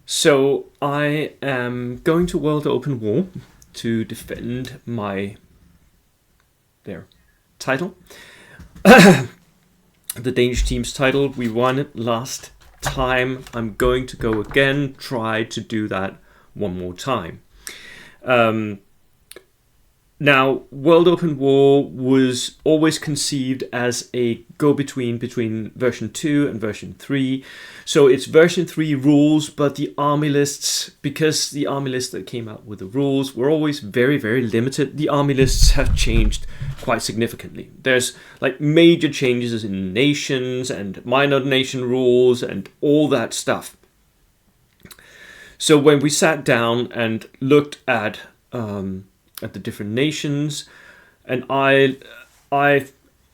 So I am going to World Open War to defend my title. The Danish team's title. We won it last time. I'm going to go again, try to do that one more time. Now, World Open War was always conceived as a go-between between version 2 and version 3. So it's version 3 rules, but the army lists, because the army lists that came out with the rules were always very, very limited, the army lists have changed quite significantly. There's like major changes in nations and minor nation rules and all that stuff. So when we sat down and looked at the different nations, and I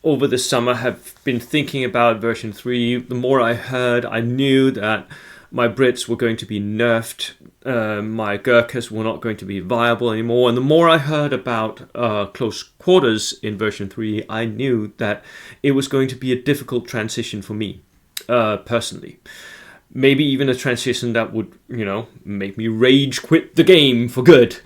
over the summer have been thinking about version 3. The more I heard, I knew that my Brits were going to be nerfed, my Gurkhas were not going to be viable anymore, and the more I heard about close quarters in version 3, I knew that it was going to be a difficult transition for me, personally. Maybe even a transition that would, make me rage quit the game for good.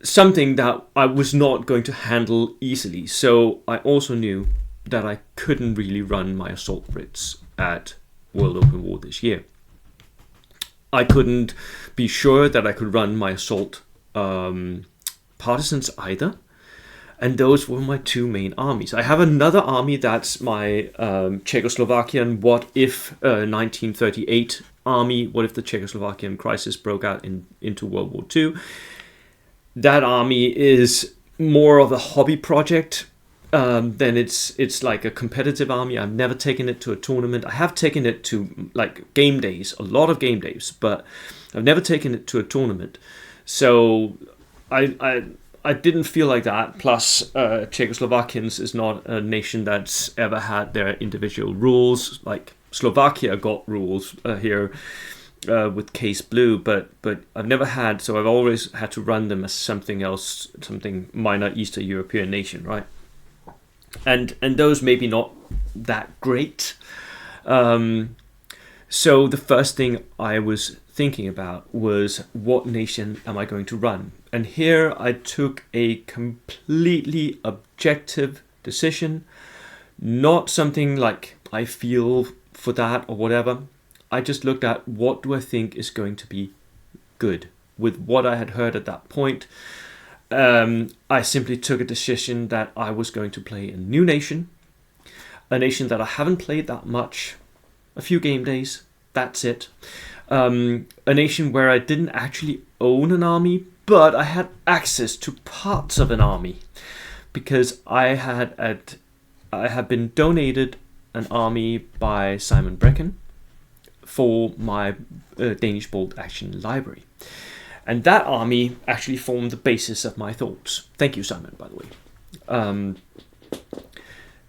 Something that I was not going to handle easily. So I also knew that I couldn't really run my Assault Brits at World Open War this year. I couldn't be sure that I could run my Assault Partisans either. And those were my two main armies. I have another army that's my Czechoslovakian what if 1938 army. What if the Czechoslovakian crisis broke out into World War II? That army is more of a hobby project than it's like a competitive army. I've never taken it to a tournament. I have taken it to like game days, a lot of game days, but I've never taken it to a tournament. So I didn't feel like that. Plus, Czechoslovakians is not a nation that's ever had their individual rules. Like Slovakia got rules here. With Case Blue, but I've never had, so I've always had to run them as something else, something minor Eastern European nation, right? And those maybe not that great. So the first thing I was thinking about was, what nation am I going to run? And here I took a completely objective decision, not something like I feel for that or whatever. I just looked at, what do I think is going to be good with what I had heard at that point. I simply took a decision that I was going to play a new nation, a nation that I haven't played that much, a few game days, that's it. A nation where I didn't actually own an army, but I had access to parts of an army, because I had been donated an army by Simon Brecken for my Danish Bolt Action Library. And that army actually formed the basis of my thoughts. Thank you, Simon, by the way.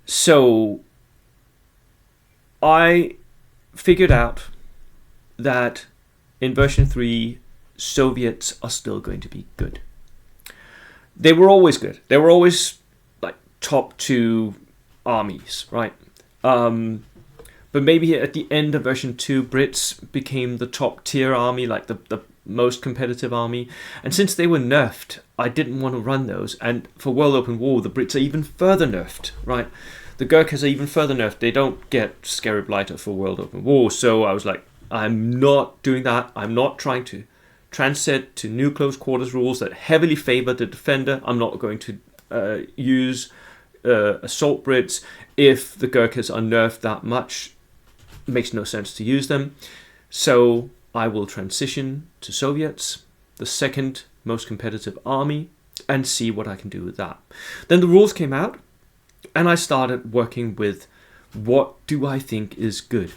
So I figured out that in version 3, Soviets are still going to be good. They were always good. They were always like top 2 armies, right? But maybe at the end of version 2, Brits became the top tier army, like the most competitive army. And since they were nerfed, I didn't want to run those. And for World Open War, the Brits are even further nerfed, right? The Gurkhas are even further nerfed. They don't get Scary Blighter for World Open War. So I was like, I'm not doing that. I'm not trying to transit to new close quarters rules that heavily favor the defender. I'm not going to use Assault Brits if the Gurkhas are nerfed that much. It makes no sense to use them. So I will transition to Soviets, the second most competitive army, and see what I can do with that. Then the rules came out, and I started working with, what do I think is good?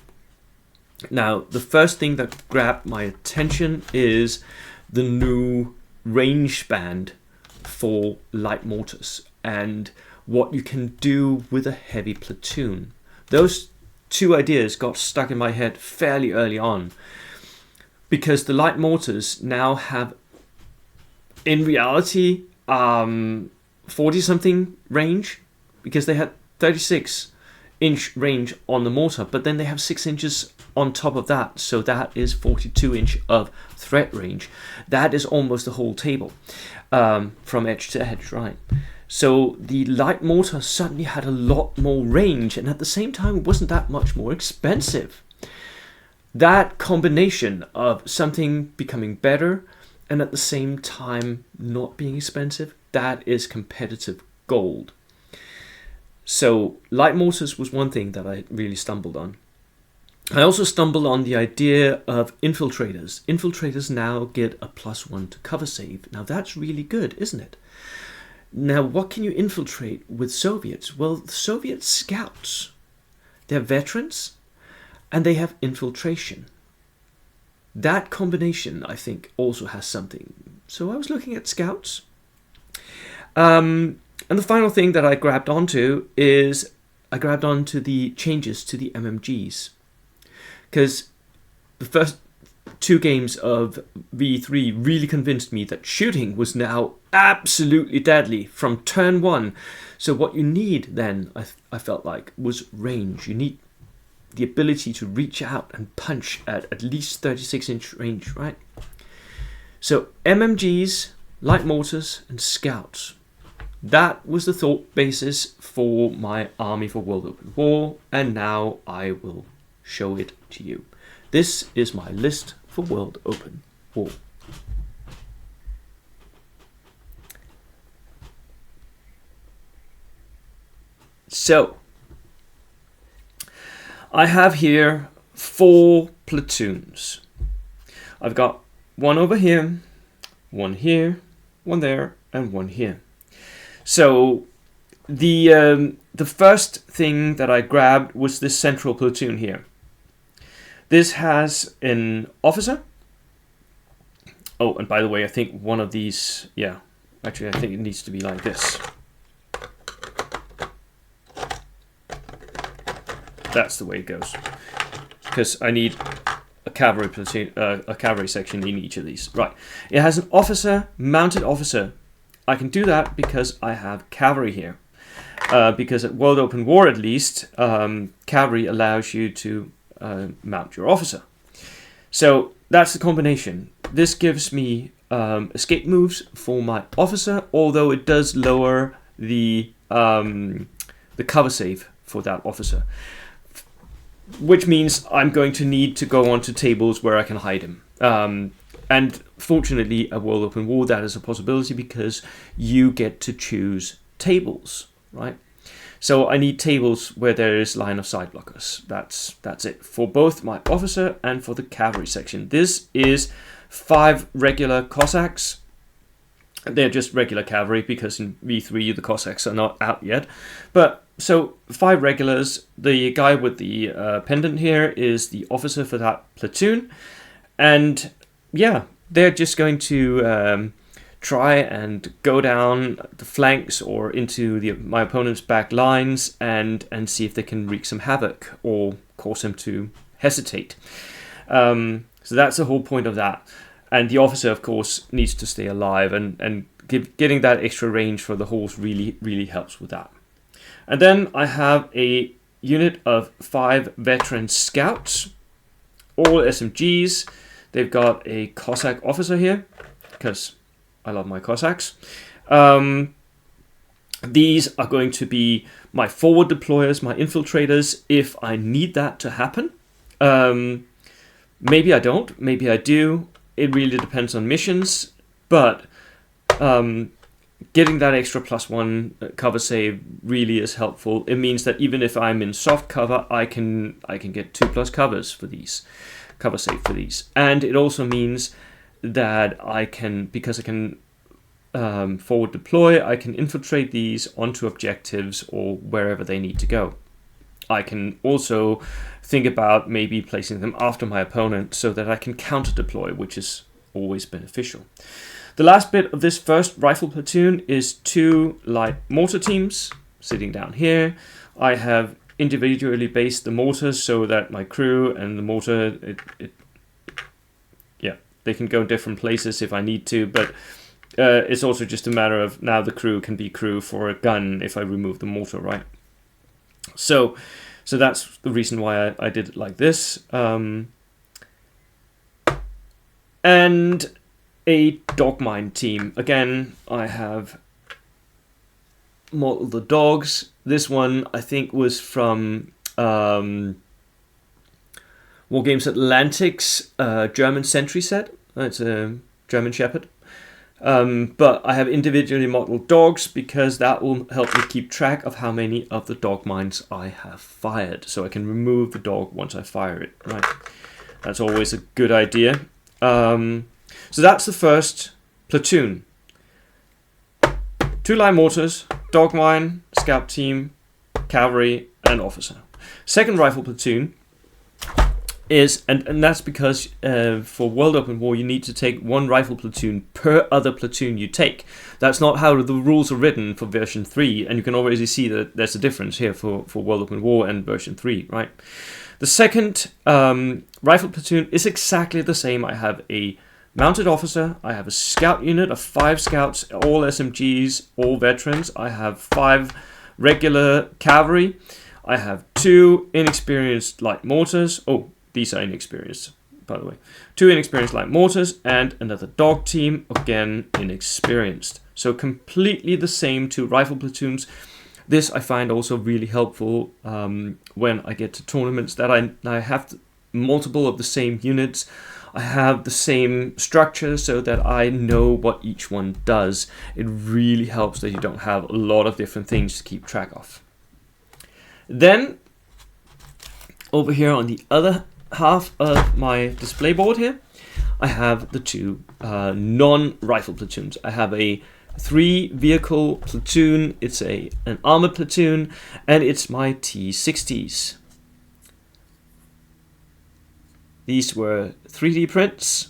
Now, the first thing that grabbed my attention is the new range band for light mortars and what you can do with a heavy platoon. Those two ideas got stuck in my head fairly early on, because the light mortars now have, in reality, 40-something range, because they had 36-inch range on the mortar, but then they have 6 inches on top of that, so that is 42 inch of threat range. That is almost the whole table, from edge to edge, right? So the light mortar suddenly had a lot more range, and at the same time, it wasn't that much more expensive. That combination of something becoming better and at the same time not being expensive, that is competitive gold. So light mortars was one thing that I really stumbled on. I also stumbled on the idea of infiltrators. Infiltrators now get a +1 to cover save. Now that's really good, isn't it? Now what can you infiltrate with Soviets? Well, the Soviet scouts, they're veterans and they have infiltration. That combination, I think, also has something. So I was looking at scouts. And the final thing that I grabbed onto is I grabbed onto the changes to the MMGs. Because the first 2 games of V3 really convinced me that shooting was now absolutely deadly from turn 1. So what you need then, I felt like, was range. You need the ability to reach out and punch at least 36-inch range, right? So MMGs, light mortars, and scouts. That was the thought basis for my army for World Open War, and now I will show it to you. This is my list for World Open War. So, I have here 4 platoons. I've got one over here, one here, one there, and one here. So the first thing that I grabbed was this central platoon here. This has an officer. Oh, and by the way, I think one of these, yeah, actually I think it needs to be like this. That's the way it goes. Because I need a cavalry platoon, a cavalry section in each of these. Right. It has an officer, mounted officer. I can do that because I have cavalry here. Because at World Open War, at least, cavalry allows you to mount your officer. So that's the combination. This gives me escape moves for my officer, although it does lower the cover save for that officer. Which means I'm going to need to go onto tables where I can hide him. And fortunately, at World Open War, that is a possibility because you get to choose tables, right? So I need tables where there is line of sight blockers. That's it for both my officer and for the cavalry section. This is 5 regular Cossacks. They're just regular cavalry because in V3 the Cossacks are not out yet. But so 5 regulars. The guy with the pendant here is the officer for that platoon. And yeah, they're just going to try and go down the flanks or into my opponent's back lines and see if they can wreak some havoc or cause him to hesitate. So that's the whole point of that. And the officer, of course, needs to stay alive, and getting that extra range for the horse really, really helps with that. And then I have a unit of 5 veteran scouts, all SMGs. They've got a Cossack officer here, because I love my Cossacks. These are going to be my forward deployers, my infiltrators, if I need that to happen. Maybe I don't, maybe I do. It really depends on missions, but getting that extra +1 cover save really is helpful. It means that even if I'm in soft cover, I can get 2+ covers for these, cover save for these. And it also means that because I can forward deploy, I can infiltrate these onto objectives or wherever they need to go. I can also think about maybe placing them after my opponent so that I can counter deploy, which is always beneficial. The last bit of this first rifle platoon is 2 light mortar teams sitting down here. I have individually based the mortars so that my crew and the mortar, they can go different places if I need to, but it's also just a matter of now the crew can be crew for a gun if I remove the mortar, right? So So that's the reason why I did it like this. And a dog mine team. Again, I have modeled the dogs. This one I think was from Wargames Atlantic's German Sentry set. It's a German Shepherd. But I have individually modeled dogs because that will help me keep track of how many of the dog mines I have fired. So I can remove the dog once I fire it, right? That's always a good idea. So that's the first platoon. 2 line mortars, dog mine, scout team, cavalry, and officer. Second rifle platoon is, and that's because for World Open War you need to take 1 rifle platoon per other platoon you take. That's not how the rules are written for version 3, and you can already see that there's a difference here for World Open War and version 3, right? The second rifle platoon is exactly the same. I have a mounted officer, I have a scout unit of 5 scouts, all SMGs, all veterans. I have 5 regular cavalry. I have 2 inexperienced light mortars. Oh, these are inexperienced, by the way. 2 inexperienced light mortars and another dog team, again inexperienced. So completely the same 2 rifle platoons. This I find also really helpful when I get to tournaments that I have multiple of the same units. I have the same structure so that I know what each one does. It really helps that you don't have a lot of different things to keep track of. Then, over here on the other half of my display board here, I have the 2 non-rifle platoons. I have a 3 vehicle platoon, it's an armored platoon, and it's my T60s. These were 3D prints,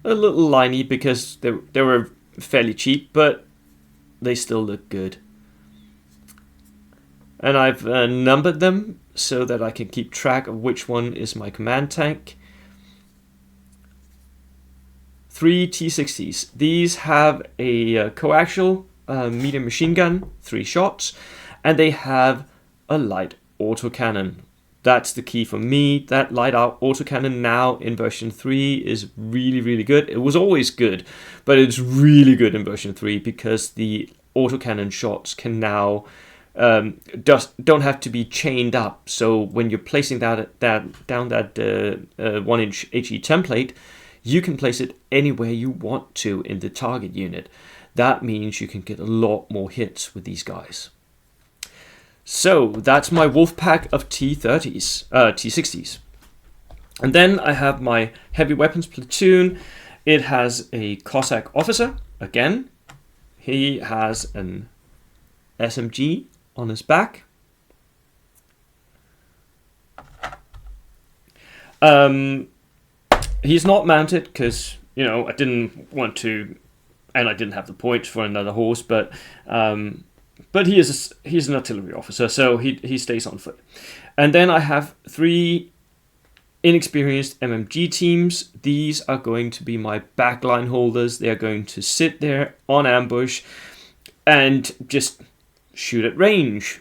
a little liney because they were fairly cheap, but they still look good. And I've numbered them so that I can keep track of which one is my command tank. 3 T60s. These have a coaxial medium machine gun, 3 shots, and they have a light autocannon. That's the key for me. That light autocannon now in version 3 is really, really good. It was always good, but it's really good in version 3 because the autocannon shots can now don't have to be chained up. So when you're placing down that 1-inch HE template, you can place it anywhere you want to in the target unit. That means you can get a lot more hits with these guys. So that's my wolf pack of T60s. And then I have my heavy weapons platoon. It has a Cossack officer, again. He has an SMG on his back. He's not mounted because, I didn't want to, and I didn't have the points for another horse, but he's an artillery officer, so he stays on foot. And then I have 3 inexperienced MMG teams. These are going to be my backline holders. They are going to sit there on ambush and just shoot at range.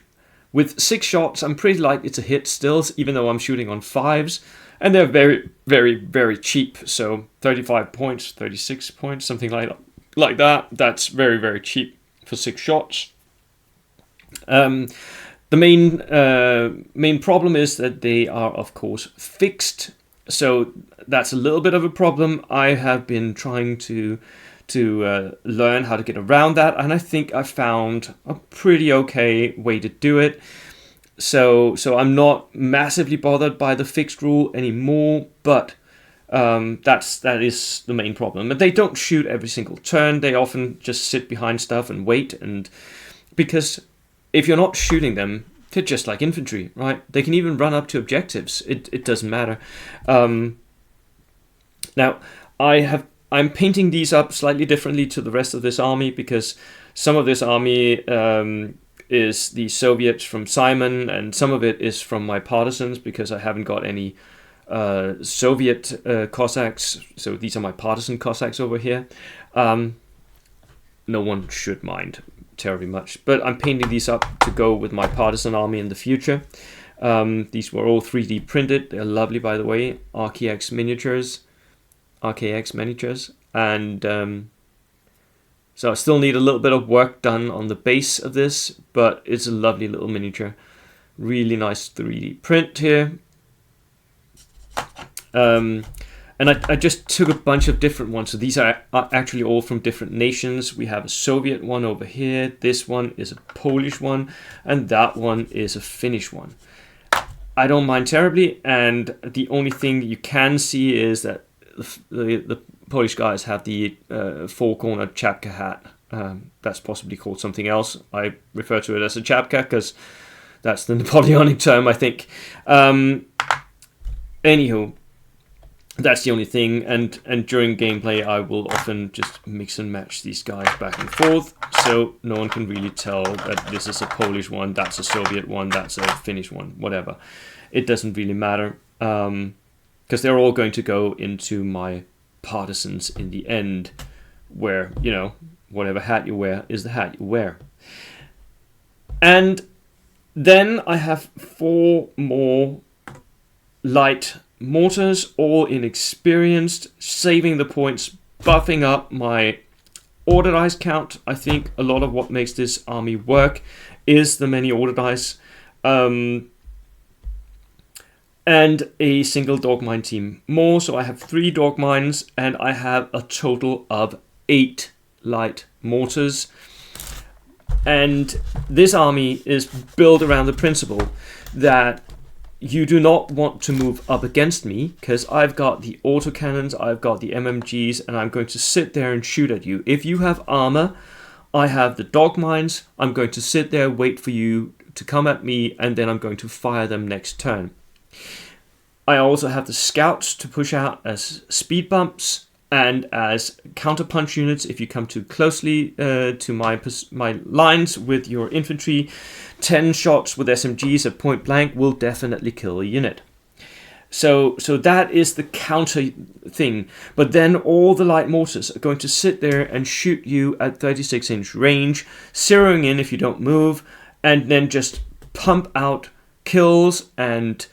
With 6 shots, I'm pretty likely to hit still, even though I'm shooting on 5s. And they're very, very, very cheap. So 35 points, 36 points, something like that. That's very, very cheap for 6 shots. The main problem is that they are, of course, fixed. So that's a little bit of a problem. I have been trying to learn how to get around that, and I think I found a pretty okay way to do it. So I'm not massively bothered by the fixed rule anymore, but that is the main problem. But they don't shoot every single turn. They often just sit behind stuff and wait, and because if you're not shooting them, they're just like infantry, right? They can even run up to objectives. It doesn't matter. Now, I'm painting these up slightly differently to the rest of this army because some of this army is the Soviets from Simon, and some of it is from my partisans because I haven't got any Soviet Cossacks. So these are my partisan Cossacks over here. No one should mind terribly much. But I'm painting these up to go with my partisan army in the future. These were all 3D printed. They're lovely, by the way. RKX miniatures. And so I still need a little bit of work done on the base of this, but it's a lovely little miniature. Really nice 3D print here. And I just took a bunch of different ones. So these are actually all from different nations. We have a Soviet one over here. This one is a Polish one. And that one is a Finnish one. I don't mind terribly. And the only thing you can see is that the Polish guys have the four-cornered chapka hat. That's possibly called something else. I refer to it as a chapka because that's the Napoleonic term, I think. Anywho, that's the only thing, and during gameplay I will often just mix and match these guys back and forth, so no one can really tell that this is a Polish one, that's a Soviet one, that's a Finnish one, whatever. It doesn't really matter, because they're all going to go into my partisans in the end, where, you know, whatever hat you wear is the hat you wear. And then I have 4 more light mortars, all inexperienced, saving the points, buffing up my order dice count. I think a lot of what makes this army work is the many order dice, and a single dog mine team more. So I have 3 dog mines, and I have a total of 8 light mortars. And this army is built around the principle that you do not want to move up against me, because I've got the autocannons, I've got the MMGs, and I'm going to sit there and shoot at you. If you have armor, I have the dog mines. I'm going to sit there, wait for you to come at me, and then I'm going to fire them next turn. I also have the scouts to push out as speed bumps and as counterpunch units if you come too closely to my lines with your infantry. 10 shots with SMGs at point blank will definitely kill a unit. So that is the counter thing. But then all the light mortars are going to sit there and shoot you at 36-inch range, zeroing in if you don't move, and then just pump out kills and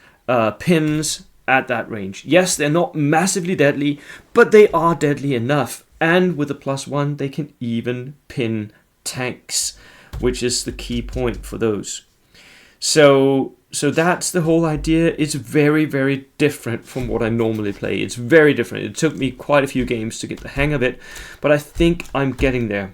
pins at that range. Yes, they're not massively deadly, but they are deadly enough. And with a +1, they can even pin tanks, which is the key point for those. So that's the whole idea. It's very, very different from what I normally play. It's very different. It took me quite a few games to get the hang of it, but I think I'm getting there.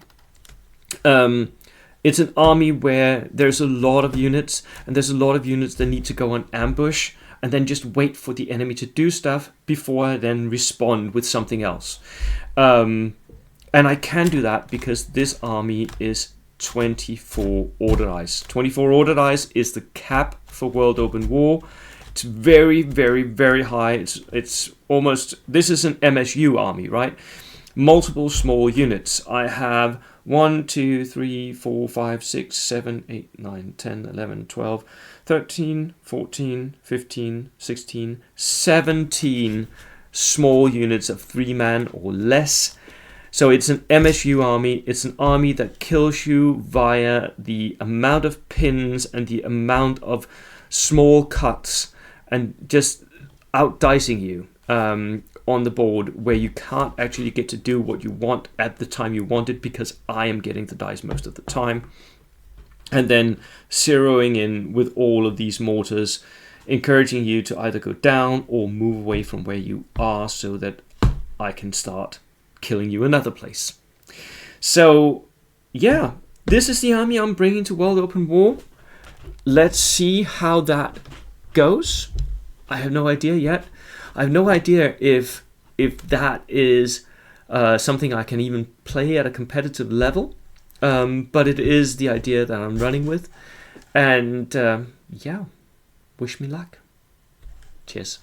It's an army where there's a lot of units, and there's a lot of units that need to go on ambush and then just wait for the enemy to do stuff before I then respond with something else. And I can do that because this army is 24 order dice. 24 order dice is the cap for World Open War. It's very, very, very high. It's almost, this is an MSU army, right? Multiple small units. I have 1, 2, 3, 4, 5, 6, 7, 8, 9, 10, 11, 12, 13, 14, 15, 16, 17 small units of 3-man or less. So it's an MSU army. It's an army that kills you via the amount of pins and the amount of small cuts and just outdicing you on the board, where you can't actually get to do what you want at the time you want it, because I am getting the dice most of the time. And then zeroing in with all of these mortars, encouraging you to either go down or move away from where you are so that I can start killing you another place. So yeah, this is the army I'm bringing to World Open War. Let's see how that goes. I have no idea yet. I have no idea if that is something I can even play at a competitive level, but it is the idea that I'm running with. And yeah, wish me luck. Cheers.